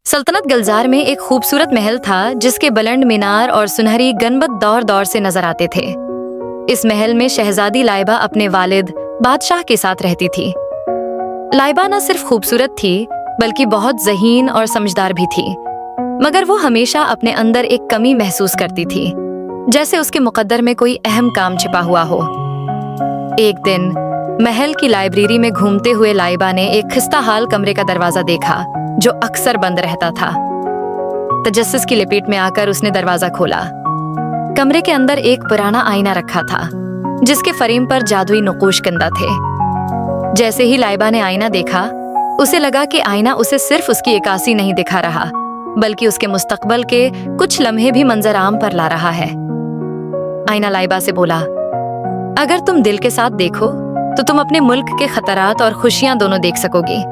सल्तनत गलजार में एक खूबसूरत महल था जिसके बुलंद मीनार और सुनहरी गनबद दौर दौर से नजर आते थे। इस महल में शहजादी लाइबा अपने वालिद बादशाह के साथ रहती थी। लाइबा न सिर्फ खूबसूरत थी बल्कि बहुत ज़हीन और समझदार भी थी, मगर वो हमेशा अपने अंदर एक कमी महसूस करती थी, जैसे उसके मुकद्दर में कोई अहम काम छिपा हुआ हो। एक दिन महल की लाइब्रेरी में घूमते हुए लाइबा ने एक खिस्ता हाल कमरे का दरवाजा देखा जो अक्सर बंद रहता था। तजस्सुस की लपेट में आकर उसने दरवाजा खोला। कमरे के अंदर एक पुराना आईना रखा था जिसके फ्रेम पर जादुई नक़ूश कंदा थे। जैसे ही लाइबा ने आईना देखा, उसे लगा कि आईना उसे सिर्फ उसकी इक्कासी नहीं दिखा रहा बल्कि उसके मुस्तकबल के कुछ लम्हे भी मंजर आम पर ला रहा है। आईना लाइबा से बोला, अगर तुम दिल के साथ देखो तो तुम अपने मुल्क के खतरात और खुशियां दोनों देख सकोगी।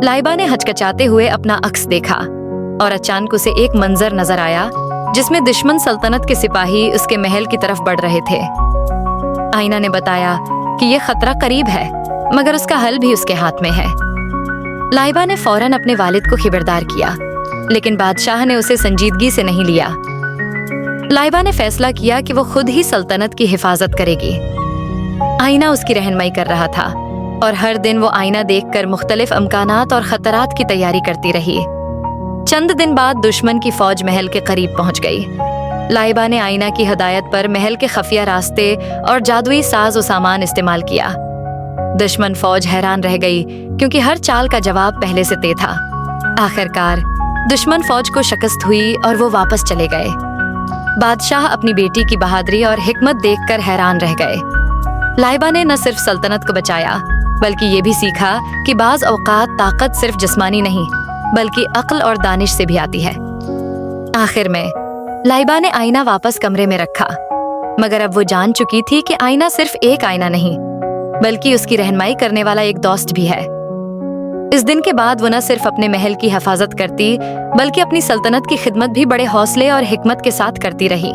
लाइबा ने हचकचाते हुए अपना अक्स देखा और अचानक उसे एक मंजर नजर आया जिसमें दुश्मन सल्तनत के सिपाही उसके महल की तरफ बढ़ रहे थे। आईना ने बताया कि यह खतरा करीब है, मगर उसका हल भी उसके हाथ में है। लाइबा ने फौरन अपने वालिद को खबरदार किया, लेकिन बादशाह ने उसे संजीदगी से नहीं लिया। लाइबा ने फैसला किया कि वो खुद ही सल्तनत की हिफाजत करेगी। आईना उसकी रहनुमाई कर रहा था और हर दिन वो आईना देखकर मुख्तलिफ अमकानात और खतरात की तैयारी करती रही। चंद दिन बाद दुश्मन की फौज महल के करीब पहुंच गई। लाइबा ने आईना की हिदायत पर महल के खुफिया रास्ते और जादुई साज और सामान इस्तेमाल किया। दुश्मन फौज हैरान रह गई क्योंकि हर चाल का जवाब पहले से तय था। आखिरकार दुश्मन फौज को शिकस्त हुई और वो वापस चले गए। बादशाह अपनी बेटी की बहादुरी और हिकमत देखकर हैरान रह गए। लाइबा ने न सिर्फ सल्तनत को बचाया बल्कि ये भी सीखा कि बाज़ औक़ात ताकत सिर्फ जिस्मानी नहीं बल्कि अक्ल और दानिश से भी आती है। आखिर में लाइबा ने आईना वापस कमरे में रखा, मगर अब वो जान चुकी थी कि आईना सिर्फ एक आईना नहीं बल्कि उसकी रहनुमाई करने वाला एक दोस्त भी है। इस दिन के बाद वो न सिर्फ अपने महल की हिफाजत करती बल्कि अपनी सल्तनत की खिदमत भी बड़े हौसले और हिकमत के साथ करती रही।